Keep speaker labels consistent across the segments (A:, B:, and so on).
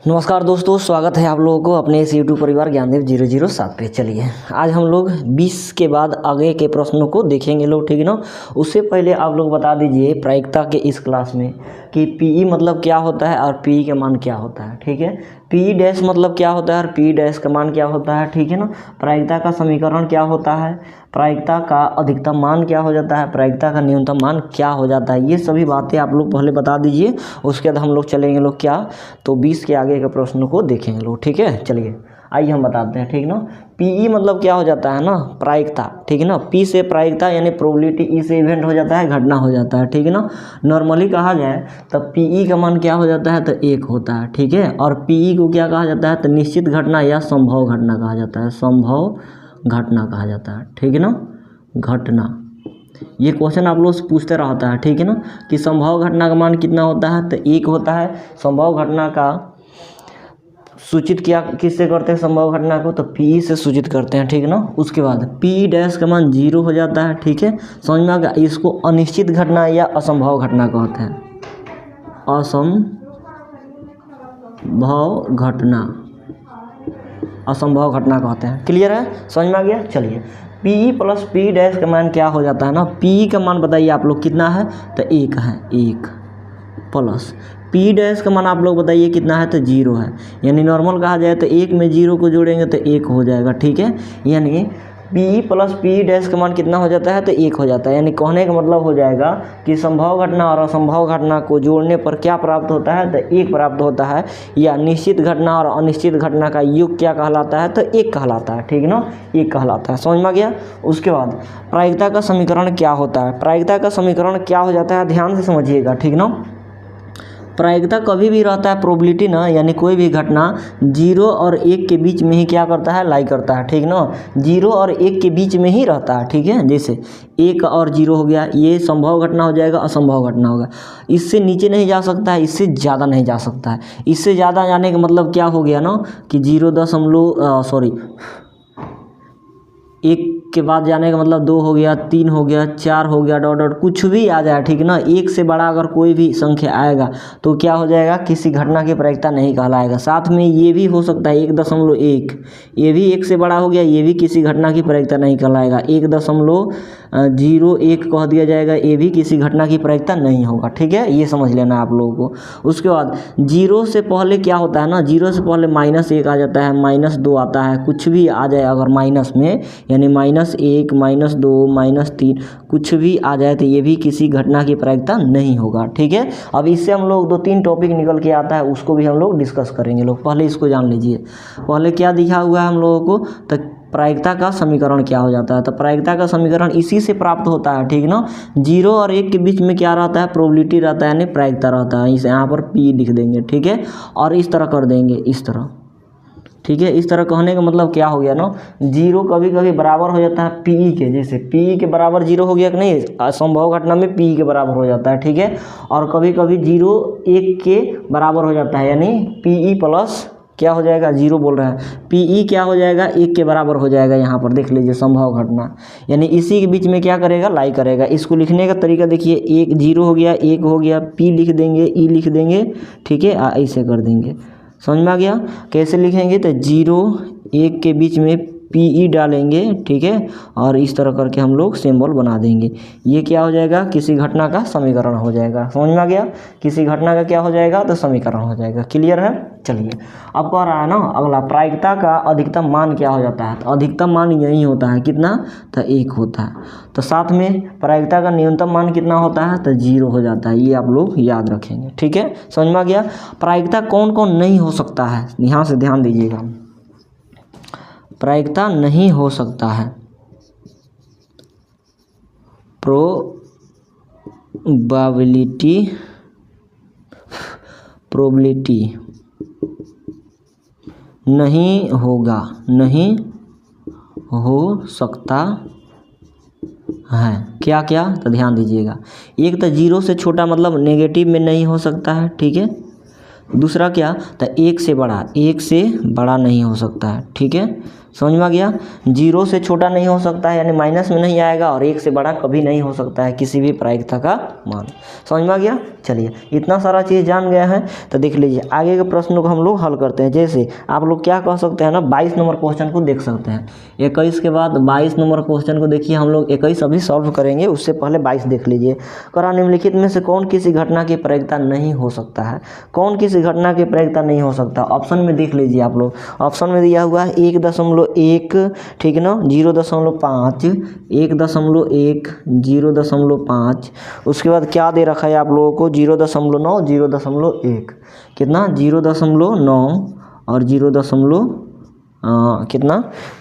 A: नमस्कार दोस्तों, स्वागत है आप लोगों को अपने इस यूट्यूब परिवार ज्ञानदेव 007 पे। चलिए आज हम लोग 20 के बाद आगे के प्रश्नों को देखेंगे लोग, ठीक है ना। उससे पहले आप लोग बता दीजिए प्रायिकता के इस क्लास में कि पीई मतलब क्या होता है और पीई का मान क्या होता है, ठीक है। पीई डैश मतलब क्या होता है और पीई डैश का मान क्या होता है, ठीक है ना। प्रायिकता का समीकरण क्या होता है, प्रायिकता का अधिकतम मान क्या हो जाता है, प्रायिकता का न्यूनतम मान क्या हो जाता है, ये सभी बातें आप लोग पहले बता दीजिए। उसके बाद हम लोग चलेंगे लोग क्या, तो 20 के आगे के प्रश्नों को देखेंगे लोग, ठीक है। चलिए आइए हम बताते हैं, ठीक ना। पीई मतलब क्या हो जाता है ना, प्रायिकता, ठीक है ना। पी से प्रायिकता यानी प्रोबेबिलिटी, ई से इवेंट हो जाता है, घटना हो जाता है, ठीक है ना। नॉर्मली कहा जाए तब पीई का मान क्या हो जाता है, तो 1 होता है, ठीक है। और पीई को क्या कहा जाता है, तो निश्चित घटना या संभव घटना कहा जाता है, संभव घटना कहा जाता है, ठीक है ना। घटना, ये क्वेश्चन आप लोग से पूछते रहता है, ठीक है ना, कि संभव घटना का मान कितना होता है, तो 1 होता है। संभव घटना का सूचित किया किससे करते हैं, संभव घटना को, तो पी से सूचित करते हैं, ठीक है ना। उसके बाद पी डैश का मान 0 हो जाता है, ठीक है। समझ में आ गया। इसको अनिश्चित घटना या असंभव घटना कहते हैं, असंभव घटना, असंभव घटना कहते हैं। क्लियर है, समझ में आ गया। चलिए पी प्लस पी डैश का मान क्या हो जाता है ना, पी का मान बताइए आप लोग कितना है, तो 1 है, 1 प्लस पी डैश का मान आप लोग बताइए कितना है, तो 0 है। यानी नॉर्मल कहा जाए तो 1 में 0 को जोड़ेंगे तो 1 हो जाएगा, ठीक है। यानी पी प्लस पी डैश का मान कितना हो जाता है, तो 1 हो जाता है। यानी कहने का मतलब हो जाएगा कि संभव घटना और असंभव घटना को जोड़ने पर क्या प्राप्त होता है, तो 1 प्राप्त होता है। या निश्चित घटना और अनिश्चित घटना का योग क्या कहलाता है, तो 1 कहलाता है, ठीक है ना, 1 कहलाता है। समझ में आ गया। उसके बाद प्रायिकता का समीकरण क्या होता है, प्रायिकता का समीकरण क्या हो जाता है, ध्यान से समझिएगा, ठीक ना। प्रायिकता कभी भी रहता है प्रोबेबिलिटी ना, यानी कोई भी घटना 0 और 1 के बीच में ही क्या करता है, लाई करता है, ठीक ना। 0 और 1 के बीच में ही रहता है, ठीक है। जैसे 1 और 0 हो गया, ये संभव घटना हो जाएगा, असंभव घटना होगा। इससे नीचे नहीं जा सकता है, इससे ज़्यादा नहीं जा सकता है। इससे ज़्यादा जाने का मतलब क्या हो गया ना, कि 1 के बाद जाने का मतलब 2 हो गया, 3 हो गया, 4 हो गया, डॉट डॉट कुछ भी आ जाए, ठीक है ना। 1 से बड़ा अगर कोई भी संख्या आएगा तो क्या हो जाएगा, किसी घटना की प्रायिकता नहीं कहलाएगा। साथ में ये भी हो सकता है 1.1, ये भी 1 से बड़ा हो गया, ये भी किसी घटना की प्रायिकता नहीं कहलाएगा। 1.01 कह दिया जाएगा, ये भी किसी घटना की प्रायिकता नहीं होगा, ठीक है। ये समझ लेना आप लोगों को। उसके बाद 0 से पहले क्या होता है ना, 0 से पहले -1 आ जाता है, -2 आता है, कुछ भी आ जाए अगर माइनस में, यानी -1, -2, -3 कुछ भी आ जाए तो ये भी किसी घटना की प्रायिकता नहीं होगा, ठीक है। अब इससे हम लोग 2-3 टॉपिक निकल के आता है, उसको भी हम लोग डिस्कस करेंगे लोग। पहले इसको जान लीजिए, पहले क्या दिखा हुआ है हम लोगों को, तो प्रायिकता का समीकरण क्या हो जाता है। तो प्रायिकता का समीकरण इसी से प्राप्त होता है, ठीक ना। 0 और 1 के बीच में क्या रहता है, प्रोबेबिलिटी रहता है, यानी प्रायिकता रहता है। इसे यहाँ पर पी लिख देंगे, ठीक है। और इस तरह कर देंगे, इस तरह, ठीक है। इस तरह कहने का मतलब क्या हो गया ना, 0 कभी कभी बराबर हो जाता है पीई के, जैसे पीई के बराबर 0 हो गया कि नहीं, असंभव घटना में पीई के बराबर हो जाता है, ठीक है। और कभी कभी 0 1 के बराबर हो जाता है, यानी पीई प्लस क्या हो जाएगा, 0 बोल रहे हैं, पीई क्या हो जाएगा, 1 के बराबर हो जाएगा। यहाँ पर देख लीजिए संभव घटना, यानी इसी के बीच में क्या करेगा, लाई करेगा। इसको लिखने का तरीका देखिए, 1 0 हो गया, 1 हो गया, पी लिख देंगे, ई लिख देंगे, ठीक है। ऐसे कर देंगे, समझ में आ गया। कैसे लिखेंगे, तो 0 1 के बीच में पीई डालेंगे, ठीक है। और इस तरह करके हम लोग सिंबल बना देंगे। ये क्या हो जाएगा, किसी घटना का समीकरण हो जाएगा। समझ में आ गया, किसी घटना का क्या हो जाएगा, तो समीकरण हो जाएगा। क्लियर है। चलिए अब कह रहा है ना अगला, प्रायिकता का अधिकतम मान क्या हो जाता है। तो अधिकतम मान यही होता है, कितना, तो 1 होता है। तो साथ में प्रायिकता का न्यूनतम मान कितना होता है, तो 0 हो जाता है। ये आप लोग याद रखेंगे, ठीक है। समझ में आ गया। प्रायिकता कौन कौन नहीं हो सकता है, यहाँ से ध्यान दीजिएगा। प्रायिकता नहीं हो सकता है, प्रोबेबिलिटी नहीं होगा, नहीं हो सकता है। क्या क्या, तो ध्यान दीजिएगा। एक तो 0 से छोटा मतलब नेगेटिव में नहीं हो सकता है, ठीक है। दूसरा क्या, तो 1 से बड़ा, 1 से बड़ा नहीं हो सकता है, ठीक है। समझ में आ गया। 0 से छोटा नहीं हो सकता है यानी माइनस में नहीं आएगा, और 1 से बड़ा कभी नहीं हो सकता है किसी भी प्रायिकता का मान। समझ में आ गया। चलिए इतना सारा चीज़ जान गया है तो देख लीजिए आगे के प्रश्नों को हम लोग हल करते हैं। जैसे आप लोग क्या कह सकते हैं ना, 22 नंबर क्वेश्चन को देख सकते हैं। 21 के बाद 22 नंबर क्वेश्चन को देखिए, हम लोग 21 अभी सॉल्व करेंगे, उससे पहले 22 देख लीजिए। करा निम्नलिखित में से कौन किसी घटना की प्रायिकता नहीं हो सकता है। कौन किसी घटना की प्रायिकता नहीं हो सकता, ऑप्शन में देख लीजिए आप लोग। ऑप्शन में दिया हुआ है 1.1, ठीक है ना, 0.5, 1.1, 0.5, उसके बाद क्या दे रखा है आप लोगों को 0.9, 0.1, कितना 0.9 और 0. कितना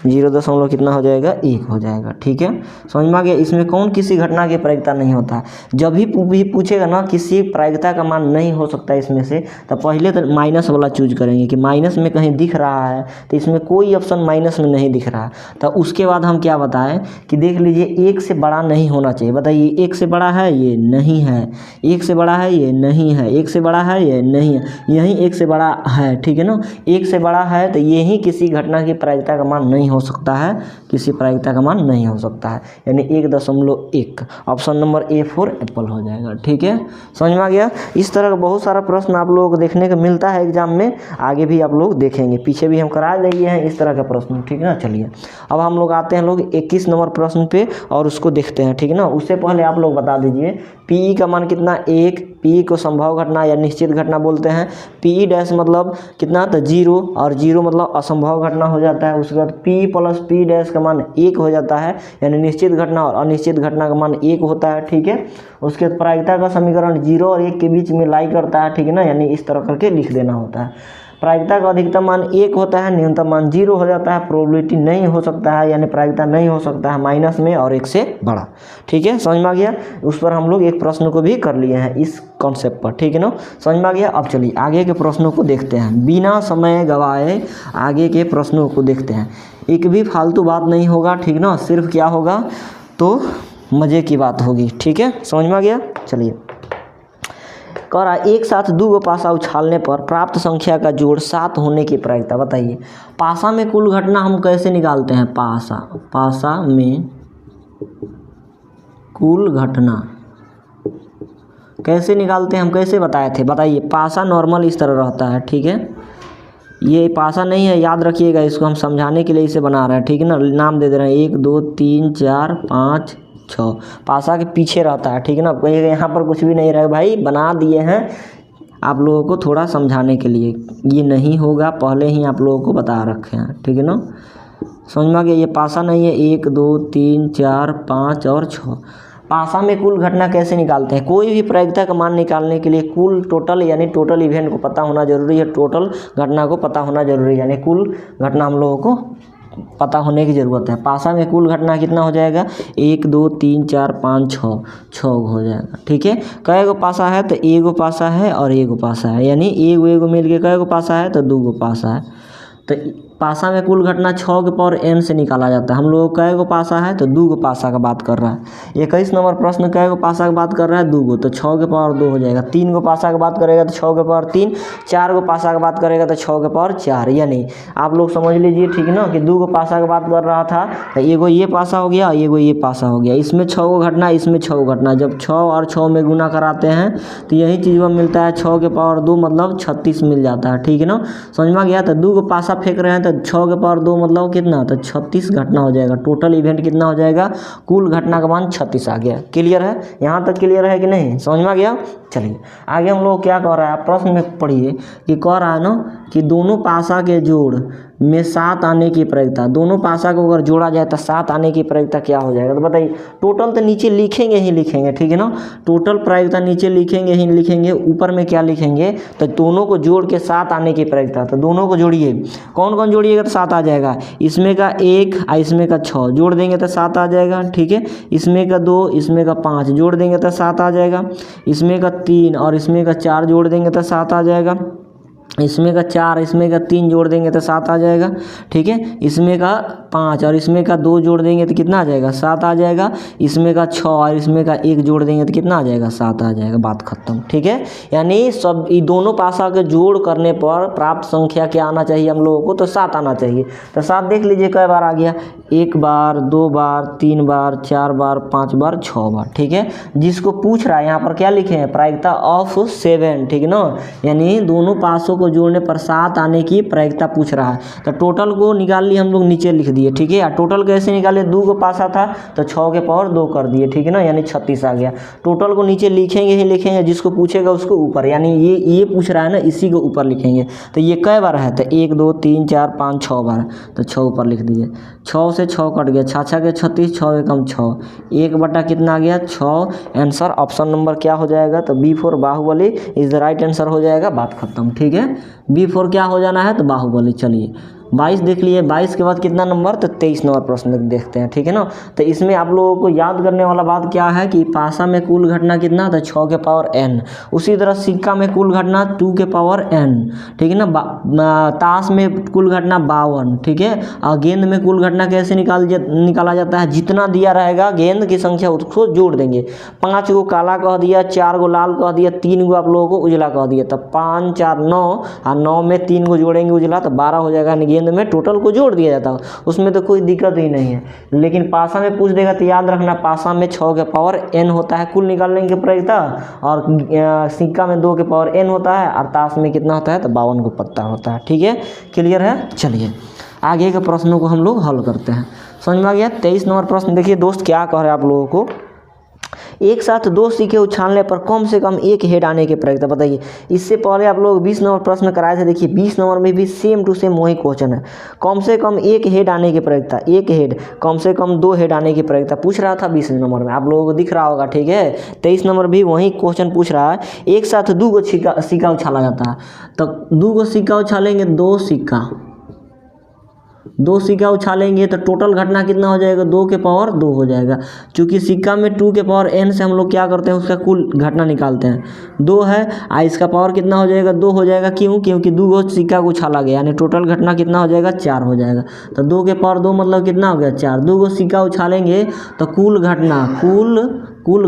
A: 0. कितना हो जाएगा 1 हो जाएगा। ठीक है, समझ में आ गया। इसमें कौन किसी घटना की प्रायिकता नहीं होता है। जब भी पूछेगा ना किसी प्रायिकता का मान नहीं हो सकता इसमें से, तो पहले तो माइनस वाला चूज करेंगे कि माइनस में कहीं दिख रहा है, तो इसमें कोई ऑप्शन माइनस में नहीं दिख रहा। तो उसके बाद हम क्या बताएं कि देख लीजिए 1 से बड़ा नहीं होना चाहिए। बताइए 1 से बड़ा है ये नहीं है, 1 से बड़ा है ये नहीं है, 1 से बड़ा है ये नहीं है, यही 1 से बड़ा है। ठीक है ना, 1 से बड़ा है तो यही किसी घटना की प्रायिकता का मान नहीं हो सकता है, किसी प्रायिकता का मान नहीं हो सकता है, यानी 1.1। Option number A for Apple हो जाएगा। ठीक है, समझ में आ गया। इस तरह का बहुत सारा प्रश्न आप लोगों को देखने को मिलता है एग्जाम में, आगे भी आप लोग देखेंगे, पीछे भी हम करा लिए हैं इस तरह का प्रश्न। ठीक है ना, चलिए अब हम लोग आते हैं लोग 21 नंबर प्रश्न पे और उसको देखते हैं। ठीक है ना, उससे पहले आप लोग बता दीजिए PE का मान कितना 1, PE को संभव घटना या निश्चित घटना बोलते हैं। PE डैश मतलब कितना, तो 0, और 0 मतलब असंभव घटना हो जाता है। उसके बाद P प्लस P डैश का मान 1 हो जाता है, यानी निश्चित घटना और अनिश्चित घटना का मान 1 होता है। ठीक है, उसके बाद प्रायिकता का समीकरण 0 और 1 के बीच में लाई करता है। ठीक है ना, यानी इस तरह करके लिख देना होता है। प्रायिकता का अधिकतम मान 1 होता है, न्यूनतम मान 0 हो जाता है। प्रोबेबिलिटी नहीं हो सकता है, यानी प्रायिकता नहीं हो सकता है माइनस में और 1 से बड़ा। ठीक है, समझ में आ गया। उस पर हम लोग एक प्रश्न को भी कर लिए हैं इस कॉन्सेप्ट पर। ठीक है ना, समझ में आ गया। अब चलिए आगे के प्रश्नों को देखते हैं, बिना समय गवाए आगे के प्रश्नों को देखते हैं। एक भी फालतू बात नहीं होगा, ठीक ना, सिर्फ क्या होगा तो मज़े की बात होगी। ठीक है, समझ में आ गया। चलिए कह रहा एक साथ 2 पासा उछालने पर प्राप्त संख्या का जोड़ 7 होने की प्रायिकता बताइए। पासा में कुल घटना हम कैसे निकालते हैं, पासा में कुल घटना कैसे निकालते हैं, हम कैसे बताए थे, बताइए। पासा नॉर्मल इस तरह रहता है। ठीक है, ये पासा नहीं है, याद रखिएगा, इसको हम समझाने के लिए इसे बना रहे हैं। ठीक है ना, नाम दे दे रहे हैं 1 2 3 4 5 6, पासा के पीछे रहता है। ठीक है ना, कहिएगा यहाँ पर कुछ भी नहीं रहे, भाई बना दिए हैं आप लोगों को थोड़ा समझाने के लिए, ये नहीं होगा, पहले ही आप लोगों को बता रखे हैं। ठीक है ना, समझ में आ गया। ये पासा नहीं है, 1 2 3 4 5 और 6। पासा में कुल घटना कैसे निकालते हैं, कोई भी प्रायिकता का मान निकालने के लिए कुल टोटल यानी टोटल इवेंट को पता होना जरूरी है, टोटल घटना को पता होना जरूरी है, यानी कुल घटना हम लोगों को पता होने की ज़रूरत है। पासा में कुल घटना कितना हो जाएगा, 1 2 3 4 5 6 हो जाएगा। ठीक है, कै गो पासा है, तो 1 गो पासा है और 1 गो पासा है, यानी 1 गो मिल के कै गो पासा है, तो 2 गो पासा है। तो पासा में कुल घटना 6 के पावर n से निकाला जाता है। हम लोग कै गो पासा है, तो 2 गो पासा का बात कर रहा है। 21 नंबर प्रश्न कै गो पासा की बात कर रहा है, 2 गो, तो 6 के पावर 2 हो जाएगा। 3 गो पासा की बात करेगा तो 6 के पावर 3, 4 गो पासा की बात करेगा तो 6 के पावर 4, यानी आप लोग समझ लीजिए। ठीक ना, कि 2 गो पासा की बात कर रहा था, तो एगो ये पासा हो गया, एगो ये पासा हो गया, इसमें 6 गो घटना, इसमें 6 गो घटना। जब 6 और 6 में गुना कराते हैं तो यही चीज़ में मिलता है, 6 के पावर 2 मतलब 36 मिल जाता है। ठीक है ना, समझ में आ गया। तो 2 गो पासा फेंक रहे हैं, तो 6 के पावर 2 मतलब कितना, तो 36 घटना हो जाएगा। टोटल इवेंट कितना हो जाएगा, कुल घटना का मान 36 आ गया। क्लियर है, यहाँ तक क्लियर है कि नहीं, समझ में आ गया। चलिए आगे हम लोग क्या कह रहा है, प्रश्न में पढ़िए कि कह रहा है ना कि दोनों पासा के जोड़ में 7 आने की प्रायिकता, दोनों पासा को अगर जोड़ा जाए तो 7 आने की प्रायिकता क्या हो जाएगा, तो बताइए। टोटल तो नीचे लिखेंगे ही लिखेंगे, ठीक है ना, टोटल प्रायिकता नीचे लिखेंगे ही लिखेंगे, ऊपर में क्या लिखेंगे, तो दोनों को जोड़ के 7 आने की प्रायिकता। तो दोनों को जोड़िए, कौन कौन जोड़िएगा तो 7 आ जाएगा। इसमें का 1 और इसमें का 6 जोड़ देंगे तो 7 आ जाएगा। ठीक है, इसमें का 2 इसमें का 5 जोड़ देंगे तो 7 आ जाएगा। इसमें का 3 और इसमें का 4 जोड़ देंगे तो 7 आ जाएगा। इसमें का 4 इसमें का 3 जोड़ देंगे तो 7 आ जाएगा। ठीक है, इसमें का 5 और इसमें का 2 जोड़ देंगे तो कितना आ जाएगा 7 आ जाएगा। इसमें का 6 और इसमें का 1 जोड़ देंगे तो कितना आ जाएगा 7 आ जाएगा। बात खत्म। ठीक है, यानी सब ये दोनों पासा के जोड़ करने पर प्राप्त संख्या क्या आना चाहिए हम लोगों को, तो 7 आना चाहिए। तो 7 देख लीजिए कई बार आ गया, 1 बार, 2 बार, 3 बार, 4 बार, 5 बार, 6 बार। ठीक है, जिसको पूछ रहा है यहाँ पर क्या लिखे हैं, प्रायिकता ऑफ 7। ठीक है ना, यानी दोनों पासों को जोड़ने पर 7 आने की प्रायिकता पूछ रहा है। तो टोटल को निकाल लिए हम लोग, नीचे लिख दिए। ठीक है, टोटल कैसे निकाले, 2 को पासा था तो 6 के पावर 2 कर दिए। ठीक है ना, यानी 36 आ गया। टोटल को नीचे लिखेंगे ही लिखेंगे, जिसको पूछेगा उसको ऊपर, यानी ये पूछ रहा है ना, इसी को ऊपर लिखेंगे। तो ये कई बार है, तो 1 2 3 4 5 6 बार, तो 6 ऊपर लिख दीजिए। 6 से 6 कट गया, 6 के 36, 6 एकम 6, 1 बटा कितना आ गया 6। आंसर ऑप्शन नंबर क्या हो जाएगा, तो B4 Baahubali is the right answer हो जाएगा। बात खत्म। ठीक है, B4 क्या हो जाना है, तो बाहुबली। चलिए 22 देख लिए, 22 के बाद कितना नंबर, तो 23 नंबर प्रश्न देखते हैं। ठीक है ना, तो इसमें आप लोगों को याद करने वाला बात क्या है कि पासा में कुल घटना कितना था, 6 के पावर n। उसी तरह सिक्का में कुल घटना 2 के पावर n। ठीक है ना, ताश में कुल घटना 52। ठीक है, और गेंद में कुल घटना कैसे निकाला जाता है, जितना दिया रहेगा गेंद की संख्या उसको जोड़ देंगे। 5 को काला कह दिया, 4 को लाल कह दिया, 3 को आप लोगों को उजला कह दिया, तो 5 4 9, और 9 में 3 को जोड़ेंगे उजला तो 12 हो जाएगा। गेंद में टोटल को जोड़ दिया जाता है, उसमें तो कोई दिक्कत ही नहीं है। लेकिन पासा में पूछ देगा तो याद रखना, पासा में 6 के पावर n होता है कुल निकालने की प्रायिकता, और सिक्का में 2 के पावर n होता है, और ताश में कितना होता है, तो 52 को पत्ता होता है। ठीक है, क्लियर है। चलिए आगे के प्रश्नों को हम लोग हल करते हैं। समझ में आ गया। 23 नंबर प्रश्न देखिए दोस्त, क्या कह रहे हैं आप लोगों को, एक साथ 2 सिक्के उछालने पर कम से कम 1 हेड आने की प्रायिकता बताइए। इससे पहले आप लोग 20 नंबर प्रश्न कराए थे। देखिए 20 नंबर में भी सेम टू सेम वही क्वेश्चन है। कम से कम 1 हेड आने की प्रायिकता, 1 हेड, कम से कम 2 हेड आने की प्रायिकता पूछ रहा था 20 नंबर में, आप लोगों को दिख रहा होगा। ठीक है, 23 नंबर भी वही क्वेश्चन पूछ रहा है। एक साथ 2 को सिक्का उछाला जाता है, तो 2 को सिक्का उछालेंगे, 2 सिक्का उछालेंगे तो टोटल घटना कितना हो जाएगा, 2 के पावर 2 हो जाएगा। क्योंकि सिक्का में 2 के पावर n से हम लोग क्या करते हैं, उसका कुल घटना निकालते हैं। 2 है, इसका पावर कितना हो जाएगा, 2 हो जाएगा। क्यों, क्योंकि 2 सिक्का को उछाला गया, यानी टोटल घटना कितना हो जाएगा, 4 हो जाएगा। तो 2 के पावर 2 मतलब कितना हो गया, 4। 2 सिक्का उछालेंगे तो कुल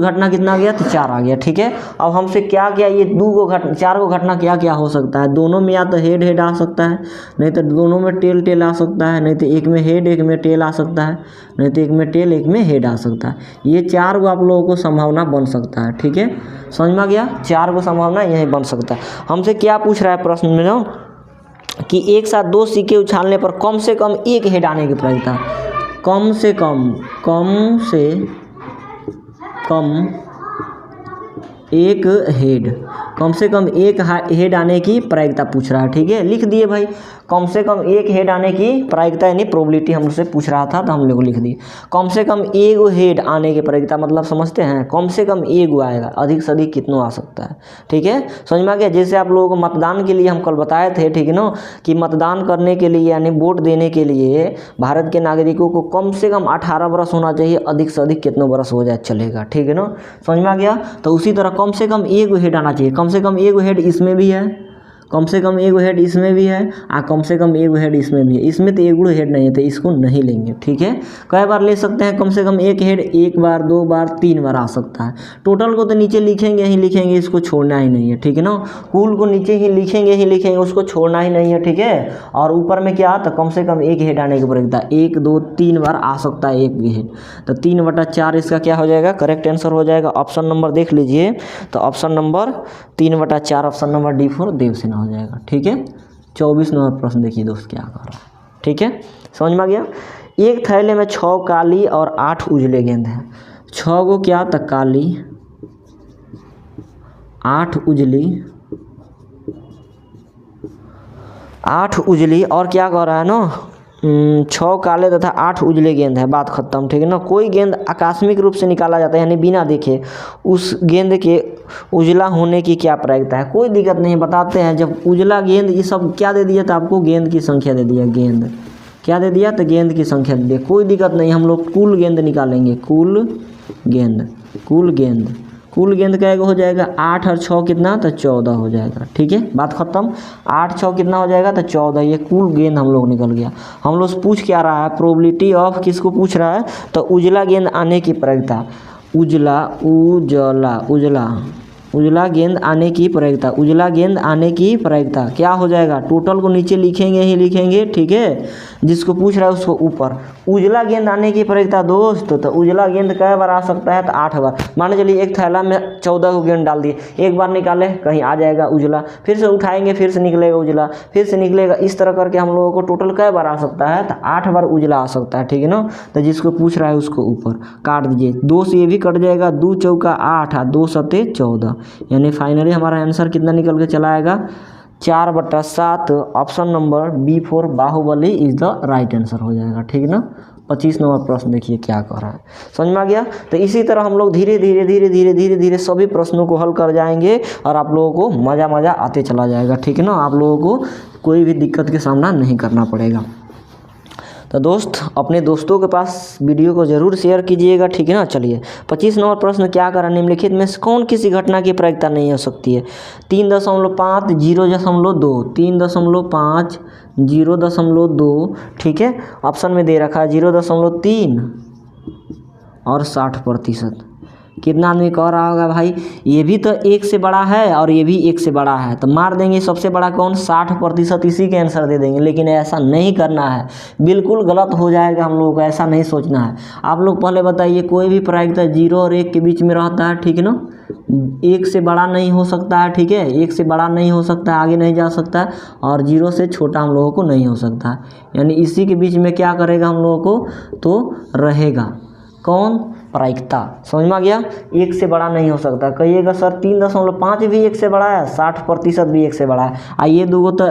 A: घटना कितना आ गया, तो 4 आ गया। ठीक है, अब हमसे क्या क्या ये 4 को घटना क्या क्या हो सकता है, दोनों में या तो हेड आ सकता है, नहीं तो दोनों में टेल आ सकता है, नहीं तो एक में हेड एक में टेल आ सकता है, नहीं तो एक में टेल एक में हेड आ सकता है। ये 4 को आप लोगों को संभावना बन सकता है। ठीक है, समझ में आ गया, 4 को संभावना यही बन सकता है। हमसे क्या पूछ रहा है प्रश्न में ना, कि एक साथ 2 सिक्के उछालने पर कम से कम 1 हेड आने की प्रायिकता, कम से कम 1 हेड, कम से कम 1 हेड आने की प्रायिकता पूछ रहा है। ठीक है, लिख दिए भाई, कम से कम 1 हेड आने की प्रायिकता, यानी प्रोबेबिलिटी हमसे पूछ रहा था तो हम लोग लिख दिए। कम से कम 1 हेड आने की प्रायिकता मतलब समझते हैं, कम से कम 1 आएगा, अधिक से अधिक कितना आ सकता है। ठीक है, समझ में आ गया। जैसे आप लोगों को मतदान के लिए हम कल बताए थे, ठीक है ना, कि मतदान करने के लिए यानी वोट देने के लिए भारत के नागरिकों को कम से कम 18 वर्ष होना चाहिए, अधिक से अधिक कितने वर्ष हो जाए चलेगा। ठीक है ना, समझ में आ गया। तो उसी तरह कम से कम 1 हेड आना चाहिए, कम से कम 1 हेड इसमें भी है, कम से कम 1 हेड इसमें भी है, कम से कम 1 हेड इसमें भी है। इसमें तो 1 हेड नहीं है तो इसको नहीं लेंगे। ठीक है, कई बार ले सकते हैं कम से कम 1 हेड, 1 बार 2 बार 3 बार आ सकता है। टोटल को तो नीचे लिखेंगे ही लिखेंगे, इसको छोड़ना ही नहीं है। ठीक है ना, कुल को नीचे ही लिखेंगे, उसको छोड़ना ही नहीं है। ठीक है, और ऊपर में क्या, तो कम से कम 1 हेड आने की प्रायिकता 1 2 3 बार आ सकता है 1 हेड, तो 3/4 इसका क्या हो जाएगा, करेक्ट आंसर हो जाएगा। ऑप्शन नंबर देख लीजिए, तो option number 3/4, option number D4 Devasena हो जाएगा। ठीक है, 24 नंबर प्रश्न देखिए दोस्त क्या कर रहा है। ठीक है, समझ में आ गया। एक थैले में 6 काली और 8 उजले गेंद हैं। 6 को क्या, तक काली, 8 उजली और क्या कह रहा है ना, 6 काले तथा 8 उजले गेंद है। बात खत्म। ठीक है ना, कोई गेंद आकस्मिक रूप से निकाला जाता है, यानी बिना देखे, उस गेंद के उजला होने की क्या प्रायिकता है। कोई दिक्कत नहीं, बताते हैं। जब उजला गेंद ये सब क्या दे दिया था आपको, गेंद की संख्या दे दिया, गेंद क्या दे दिया, तो गेंद की संख्या दे दिया। कोई दिक्कत नहीं, हम लोग कुल गेंद निकालेंगे, कुल कुल गेंद क्या हो जाएगा 8 और 6 कितना, तो 14 हो जाएगा। ठीक है, बात खत्म। 8 6 कितना हो जाएगा, तो 14। ये कुल गेंद हम लोग निकल गया। हम लोग पूछ क्या रहा है, प्रोबेबिलिटी ऑफ किसको पूछ रहा है, तो उजला गेंद आने की प्रयोज्यता। उजला गेंद आने की प्रयोज्यता, उजला गेंद आने की प्रयोज्यता क्या हो जाएगा, टोटल को नीचे लिखेंगे ही लिखेंगे। ठीक है, जिसको पूछ रहा है उसको ऊपर। उजला गेंद आने की प्रयोज्यता दोस्त, तो उजला गेंद कै बार आ सकता है, तो 8 बार। मान चलिए एक थैला में 14 को गेंद डाल दिए, एक बार निकाले कहीं आ जाएगा उजला, फिर से उठाएंगे फिर से निकलेगा उजला, फिर से निकलेगा। इस तरह करके हम लोगों को टोटल कै बार आ सकता है, तो 8 बार उजला आ सकता है। ठीक है ना, तो जिसको पूछ रहा है उसको ऊपर काट दीजिए। 2 से ये भी कट जाएगा, 2 चौका 8 और 2 सते 14, यानी फाइनली हमारा आंसर कितना निकल के चला आएगा, 4/7। Option number B4 Baahubali is the right answer हो जाएगा। ठीक है ना। 25 नंबर प्रश्न देखिए क्या कह रहा है, समझ में आ गया। तो इसी तरह हम लोग धीरे धीरे सभी प्रश्नों को हल कर जाएंगे और आप लोगों को मज़ा आते चला जाएगा। ठीक है ना, आप लोगों को कोई भी दिक्कत के सामना नहीं करना पड़ेगा। तो दोस्त अपने दोस्तों के पास वीडियो को ज़रूर शेयर कीजिएगा। ठीक है ना। चलिए 25 नंबर प्रश्न क्या करा, निम्नलिखित में से कौन किसी घटना की प्रयोज्यता नहीं हो सकती है। 3.5 0.2 3.5 0.2। ठीक है, ऑप्शन में दे रखा है 0.3 और 60%। कितना आदमी कह रहा होगा भाई ये भी तो 1 से बड़ा है और ये भी 1 से बड़ा है, तो मार देंगे सबसे बड़ा कौन, 60%, इसी के आंसर दे देंगे। लेकिन ऐसा नहीं करना है, बिल्कुल गलत हो जाएगा। हम लोगों को ऐसा नहीं सोचना है। आप लोग पहले बताइए, कोई भी प्रयोज्यता 0 और 1 के बीच में रहता है। ठीक है ना, 1 से बड़ा नहीं हो सकता है। ठीक है, 1 से बड़ा नहीं हो सकता है, आगे नहीं जा सकता है, और 0 से छोटा हम लोगों को नहीं हो सकता है। यानी इसी के बीच में क्या करेगा हम लोगों को, तो रहेगा कौन, प्रायिकता। समझ में आ गया। 1 से बड़ा नहीं हो सकता। कहिएगा सर 3.5 भी 1 से बड़ा है, 60% भी 1 से बड़ा है, आइए दो तो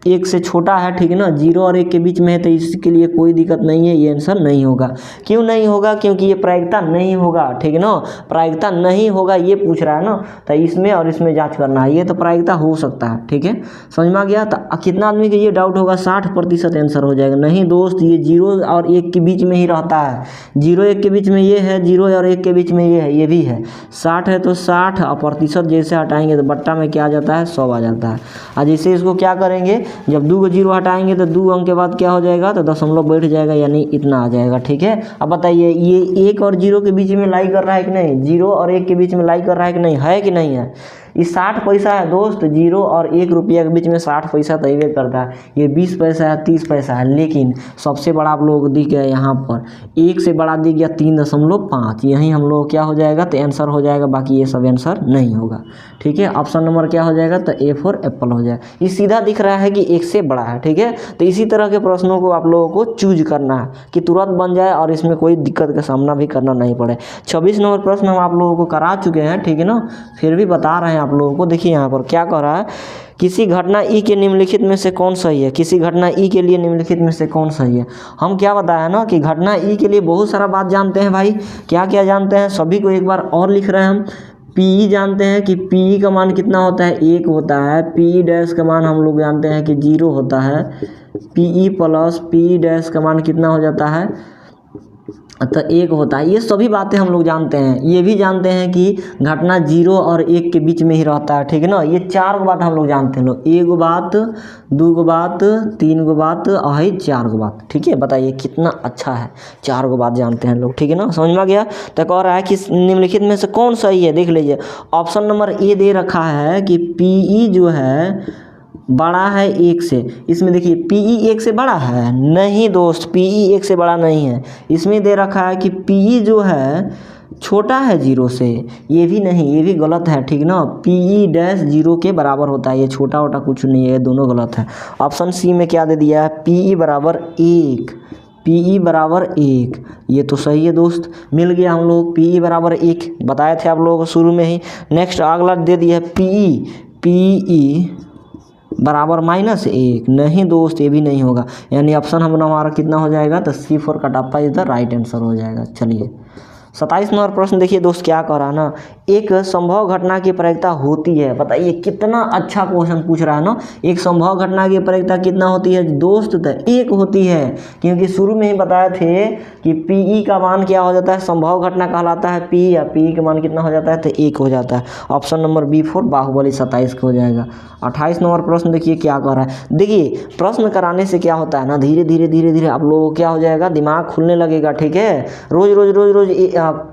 A: 1 से छोटा है। ठीक है ना, 0 और 1 के बीच में है, तो इसके लिए कोई दिक्कत नहीं है, ये आंसर नहीं होगा। क्यों नहीं होगा, क्योंकि ये प्रायिकता नहीं होगा। ठीक है ना, प्रायिकता नहीं होगा ये पूछ रहा है ना, तो इसमें और इसमें जांच करना है। ये तो प्रायिकता हो सकता है। ठीक है, समझ में आ गया। तो कितना आदमी का ये डाउट होगा, 60% आंसर हो जाएगा। नहीं दोस्त, ये 0 और 1 के बीच में ही रहता है। 0 1 के बीच में ये है, 0 और 1 के बीच में ये है, ये भी है। 60 है तो 60, और प्रतिशत जैसे हटाएंगे तो बट्टा में क्या आ जाता है, 100 आ जाता है। और जैसे इसको क्या करेंगे, जब 2 को 0 हटाएंगे तो 2 अंक के बाद क्या हो जाएगा, तो दशमलव बैठ जाएगा, यानी इतना आ जाएगा। ठीक है, अब बताइए ये 1 और 0 के बीच में लाई कर रहा है कि नहीं, 0 और 1 के बीच में लाई कर रहा है कि नहीं, है कि नहीं है। ये 60 पैसा है दोस्त, 0 और 1 रुपया के बीच में 60 पैसा तो ही करता है। ये 20 पैसा है, 30 पैसा है, लेकिन सबसे बड़ा आप लोगों को दिख गया यहाँ पर, 1 से बड़ा दिख गया 3.5, यही हम लोग क्या हो जाएगा, तो आंसर हो जाएगा। बाकी ये सब आंसर नहीं होगा। ठीक है, ऑप्शन नंबर क्या हो जाएगा, तो A फॉर एप्पल हो जाएगा। ये सीधा दिख रहा है कि 1 से बड़ा है। ठीक है, तो इसी तरह के प्रश्नों को आप लोगों को चूज करना है कि तुरंत बन जाए और इसमें कोई दिक्कत का सामना भी करना नहीं पड़े। 26 नंबर प्रश्न हम आप लोगों को करा चुके हैं। ठीक है ना, फिर भी बता रहे हैं आप लोगों को। देखिए यहाँ पर क्या कह रहा है, किसी घटना ई के निम्नलिखित में से कौन सही है। किसी घटना ई के लिए निम्नलिखित में से कौन सही है। हम क्या बताया ना कि घटना ई के लिए बहुत सारा बात जानते हैं भाई। क्या क्या जानते हैं, सभी को एक बार और लिख रहे हैं हम। पी जानते हैं कि पी का मान कितना होता है, 1 होता है। पी डैश का मान हम लोग जानते हैं कि 0 होता है। पी प्लस पी डैश का मान कितना हो जाता है, तो 1 होता है। ये सभी बातें हम लोग जानते हैं। ये भी जानते हैं कि घटना 0 और 1 के बीच में ही रहता है। ठीक है ना, ये 4 बात हम लोग जानते हैं लोग। 1 बात, 2 बात, 3 बात और 4 बात। ठीक है, बताइए कितना अच्छा है, 4 बात जानते हैं लोग। ठीक है ना, समझ में आ गया। तो कह रहा है कि निम्नलिखित में से कौन सही है, देख लीजिए। ऑप्शन नंबर ए दे रखा है कि पीई जो है बड़ा है 1 से। इसमें देखिए पीई 1 से बड़ा है, नहीं दोस्त, पीई 1 से बड़ा नहीं है। इसमें दे रखा है कि पीई जो है छोटा है 0 से, ये भी नहीं, ये भी गलत है। ठीक ना, पीई डैश 0 के बराबर होता है, ये छोटा वोटा कुछ नहीं है, दोनों गलत है। ऑप्शन सी में क्या दे दिया है, पीई बराबर 1, पीई बराबर 1, ये तो सही है दोस्त, मिल गया हम लोग। पीई बराबर 1 बताए थे आप लोगों को शुरू में ही। नेक्स्ट अगला दे दिया है पीई बराबर -1, नहीं दोस्त, ये भी नहीं होगा। यानी ऑप्शन हमारा कितना हो जाएगा, तो C4 Kattappa is the right answer हो जाएगा। चलिए 27 नंबर प्रश्न देखिए दोस्त क्या कह रहा है ना, एक संभव घटना की प्रायिकता होती है। बताइए कितना अच्छा क्वेश्चन पूछ रहा है ना। एक संभव घटना की प्रायिकता कितना होती है दोस्त? तो 1 होती है, क्योंकि शुरू में ही बताए थे कि पीई का मान क्या हो जाता है, संभव घटना कहलाता है पी, या पीई का मान कितना हो जाता है तो 1 हो जाता है। ऑप्शन नंबर B4 बाहुबली 27 का हो जाएगा। 28 नंबर प्रश्न देखिए क्या कह रहा है। देखिए प्रश्न कराने से क्या होता है ना, धीरे धीरे आप लोगों को क्या हो जाएगा, दिमाग खुलने लगेगा। ठीक है, रोज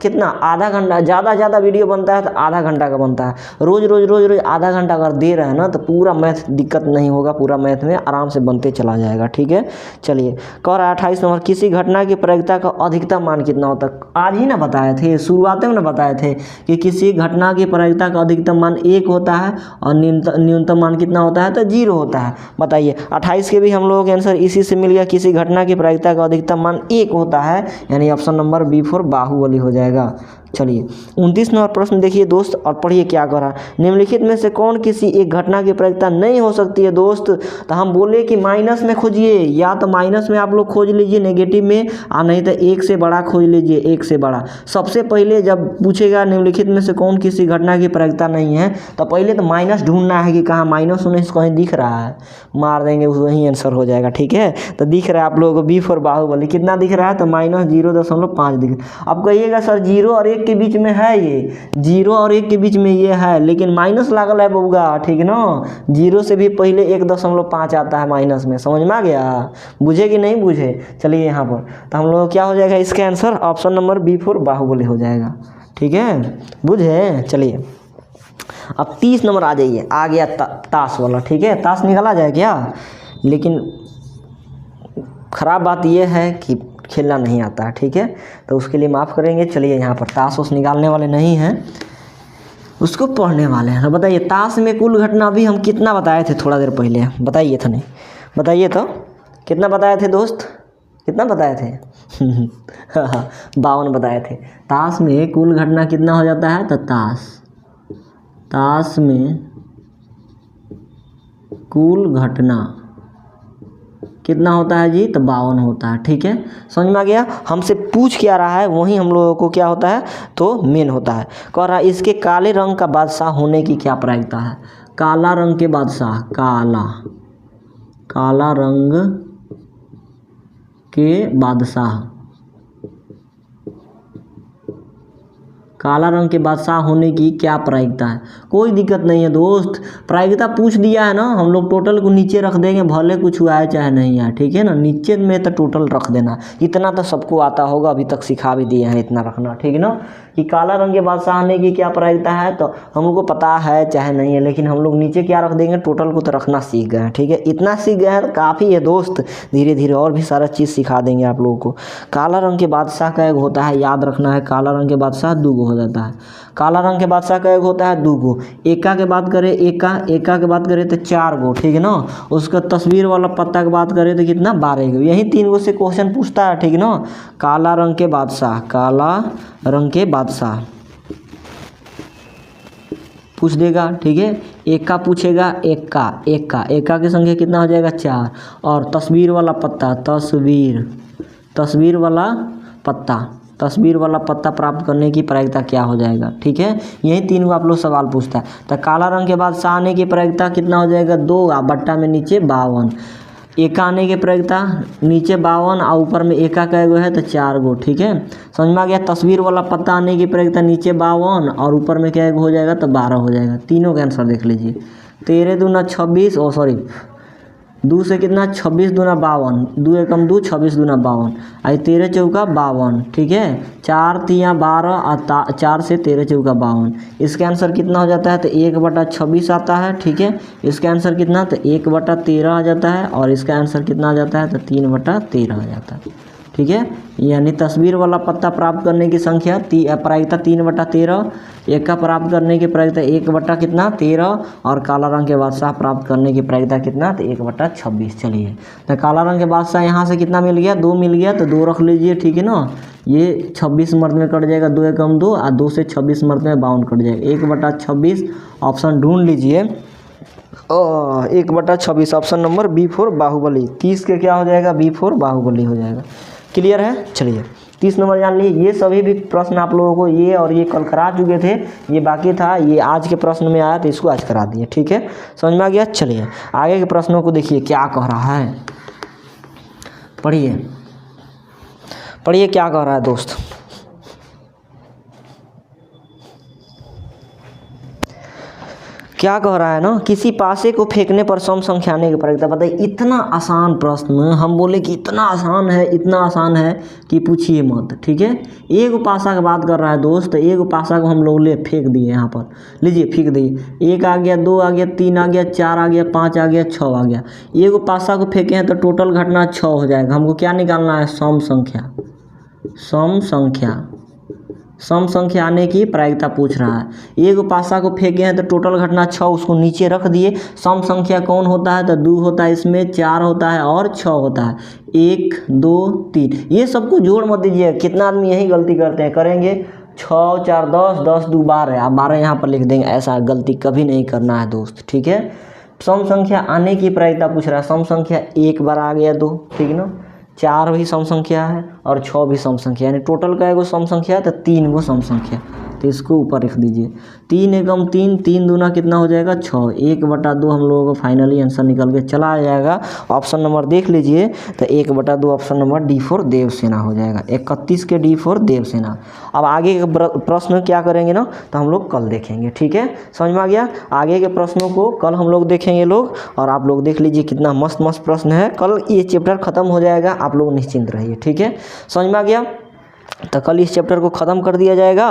A: कितना, आधा घंटा, ज़्यादा वीडियो बनता है तो आधा घंटा का बनता है। रोज आधा घंटा अगर दे रहे हैं ना तो पूरा मैथ दिक्कत नहीं होगा, पूरा मैथ में आराम से बनते चला जाएगा। ठीक है, चलिए कह रहा है 28 नंबर, किसी घटना की प्रायिकता का अधिकतम मान कितना होता है? आज ही ना बताए थे, शुरुआत में ना बताए थे कि किसी घटना की प्रायिकता का अधिकतम मान 1 होता है और न्यूनतम मान कितना होता है तो 0 होता है। बताइए 28 के भी हम लोगों के आंसर इसी से मिल गया, किसी घटना की प्रायिकता का अधिकतम मान 1 होता है, यानी ऑप्शन नंबर B4 बाहुबली हो जाएगा। चलिए 29 नंबर प्रश्न देखिए दोस्त और पढ़िए क्या कह रहा है। निम्नलिखित में से कौन किसी एक घटना की प्रायिकता नहीं हो सकती है दोस्त? तो हम बोले कि माइनस में खोजिए, या तो माइनस में आप लोग खोज लीजिए नेगेटिव में, और नहीं तो 1 से बड़ा खोज लीजिए, 1 से बड़ा। सबसे पहले जब पूछेगा निम्नलिखित में से कौन किसी घटना की प्रायिकता नहीं है, तो पहले तो माइनस ढूंढना है कि कहाँ माइनस उन्नीस कहीं दिख रहा है, मार देंगे वही आंसर हो जाएगा। ठीक है, तो दिख रहा है आप लोगों को B4 बाहुबली कितना दिख रहा है तो -0.5 दिख। अब कहिएगा सर 0 और 1 के बीच में है, ये 0 और 1 के बीच में ये है, लेकिन माइनस लागल है बउगा। ठीक है ना, 0 से भी पहले 1.5 आता है माइनस में, समझ में आ गया? बुझे कि नहीं बुझे? चलिए यहाँ पर तो हम लोग क्या हो जाएगा, इसका answer option number B4 Baahubali हो जाएगा। ठीक है, बुझे? चलिए अब 30 नंबर आ जाइए, आ गया ताश वाला। ठीक है, ताश निकाला जाए क्या? लेकिन ख़राब बात यह है कि खेलना नहीं आता है। ठीक है, तो उसके लिए माफ़ करेंगे। चलिए यहाँ पर ताश उस निकालने वाले नहीं हैं, उसको पढ़ने वाले हैं। बताइए ताश में कुल घटना भी हम कितना बताए थे थोड़ा देर पहले, बताइए था नहीं, बताइए तो कितना बताए थे दोस्त, कितना बताए थे? 52 बताए थे। ताश में कुल घटना कितना हो जाता है तो ताश में कुल घटना कितना होता है जी तो 52 होता है। ठीक है, समझ में आ गया? हमसे पूछ क्या रहा है वही हम लोगों को क्या होता है तो मेन होता है। कह रहा है इसके काले रंग का बादशाह होने की क्या प्रायिकता है? काला रंग के बादशाह, काला रंग के बादशाह, काला रंग के बादशाह होने की क्या प्रायिकता है? कोई दिक्कत नहीं है दोस्त, प्रायिकता पूछ दिया है ना, हम लोग टोटल को नीचे रख देंगे, भले कुछ हुआ है चाहे नहीं आए। ठीक है ना, नीचे में तो टोटल रख देना, इतना तो सबको आता होगा, अभी तक सिखा भी दिए हैं इतना रखना। ठीक है ना, कि काला रंग के बादशाह होने की क्या प्रायिकता है तो हम लोग को पता है चाहे नहीं है, लेकिन हम लोग नीचे क्या रख देंगे, टोटल को तो रखना सीख गए हैं। ठीक है, इतना सीख गए हैं तो काफ़ी है दोस्त, धीरे धीरे और भी सारा चीज़ सिखा देंगे आप लोगों को। काला रंग के बादशाह का एक होता है, याद रखना है, काला रंग के बादशाह 2 हो जाता है। काला रंग के बादशाह का एक होता है 2। एका के बात करें, एका के बात करें तो 4। ठीक है ना, उसका तस्वीर वाला पत्ता की बात करें तो कितना 12। यही 3 से क्वेश्चन पूछता है। ठीक है ना, काला रंग के बादशाह, काला रंग के बादशाह पूछ देगा। ठीक है, एका पूछेगा, एका के संख्या कितना हो जाएगा 4, और तस्वीर वाला पत्ता, तस्वीर वाला पत्ता प्राप्त करने की प्रायिकता क्या हो जाएगा? ठीक है, यही 3 आप लोग सवाल पूछता है। तो काला रंग के बादशाह आने की प्रायिकता कितना हो जाएगा 2, बट्टा में नीचे 52। एका आने की प्रायिकता नीचे 52 और ऊपर में एका का एगो है तो 4। ठीक है, समझ में आ गया? तस्वीर वाला पत्ता आने की प्रायिकता नीचे 52 और ऊपर में क्या एगो हो जाएगा तो 12 हो जाएगा। तीनों का आंसर देख लीजिए। 13 दूना 26, 2 से कितना 26 दूना 52, 2 एकम 2, 26 दूना 52, आई 13 चौका 52। ठीक है, 4 तिया 12 और 4 से 13 चौका 52। इसका आंसर कितना हो जाता है तो 1/26 आता है। ठीक है, इसका आंसर कितना तो 1/13 आ जाता है, और इसका आंसर कितना आ जाता है तो 3/13 आ जाता है। ठीक है, यानी तस्वीर वाला पत्ता प्राप्त करने की संख्या प्रायिकता 3/13, एका प्राप्त करने की प्रायिकता 1/13, और काला रंग के बादशाह प्राप्त करने की प्रायिकता कितना तो 1/26। चलिए, तो काला रंग के बादशाह यहाँ से कितना मिल गया 2 मिल गया, तो 2 रख लीजिए। ठीक है ना, ये 26 मर्द में कट जाएगा, 2 एकम 2 और 2 से 26 मर्द में 52 कट जाएगा, 1/26 ऑप्शन ढूंढ लीजिए। 1/26 ऑप्शन नंबर B4 बाहुबली। 30 के क्या हो जाएगा B4 बाहुबली हो जाएगा। क्लियर है? चलिए 30 नंबर जान लीजिए। ये सभी भी प्रश्न आप लोगों को ये और ये कल करा चुके थे, ये बाकी था, ये आज के प्रश्न में आया तो इसको आज करा दिए। ठीक है, समझ में आ गया। चलिए आगे के प्रश्नों को देखिए क्या कह रहा है, पढ़िए पढ़िए क्या कह रहा है दोस्त। क्या कह रहा है ना, किसी पासे को फेंकने पर सम संख्या आने की प्रक्रिया बताइए। इतना आसान प्रश्न, हम बोले कि इतना आसान है कि पूछिए मत। ठीक है, एक पासा की बात कर रहा है दोस्त। एक पासा को हम लोग ले फेंक दिए, यहाँ पर लीजिए फेंक दिए। 1 आ गया, 2 आ गया, 3 आ गया, 4 आ गया, 5 आ गया, 6 आ गया। एक पासा को फेंके हैं तो टोटल घटना 6 हो जाएगा। हमको क्या निकालना है, सम संख्या आने की प्रायिकता पूछ रहा है। एक पासा को फेंके हैं तो टोटल घटना 6, उसको नीचे रख दिए। सम संख्या कौन होता है, तो 2 होता है, इसमें 4 होता है और 6 होता है। 1 2 3, ये सबको जोड़ मत दीजिए। कितना आदमी यही गलती करते हैं, करेंगे 6 4 10, 10 2 12, आप 12 यहाँ पर लिख देंगे। ऐसा गलती कभी नहीं करना है दोस्त। ठीक है, सम संख्या आने की प्रायिकता पूछ रहा है। सम संख्या एक बार आ गया 2, ठीक ना। 4 भी सम संख्या है और 6 भी सम संख्या, यानी टोटल का एगो सम संख्या है तो 3 गो सम संख्या, तो इसको ऊपर लिख दीजिए। 3 एकम 3, 3 दूना कितना हो जाएगा 6, 1/2 हम लोगों को फाइनली आंसर निकल के चला आ जाएगा। ऑप्शन नंबर देख लीजिए तो 1/2 option number D for Devasena हो जाएगा। 31 के D फॉर देवसेना। अब आगे के प्रश्न क्या करेंगे ना, तो हम लोग कल देखेंगे। ठीक है, समझ में आ गया। आगे के प्रश्नों को कल हम लोग देखेंगे लोग, और आप लोग देख लीजिए कितना मस्त मस्त प्रश्न है। कल ये चैप्टर खत्म हो जाएगा, आप लोग निश्चिंत रहिए। ठीक है, समझ में आ गया। तो कल इस चैप्टर को ख़त्म कर दिया जाएगा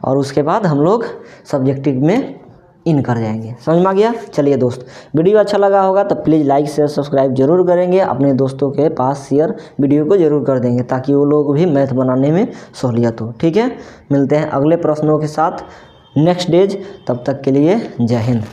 A: और उसके बाद हम लोग सब्जेक्टिव में इन कर जाएंगे। समझ में आ गया। चलिए दोस्त, वीडियो अच्छा लगा होगा तो प्लीज़ लाइक शेयर सब्सक्राइब जरूर करेंगे। अपने दोस्तों के पास शेयर वीडियो को जरूर कर देंगे ताकि वो लोग भी मैथ बनाने में सहूलियत हो। ठीक है, मिलते हैं अगले प्रश्नों के साथ नेक्स्ट डेज। तब तक के लिए जय हिंद।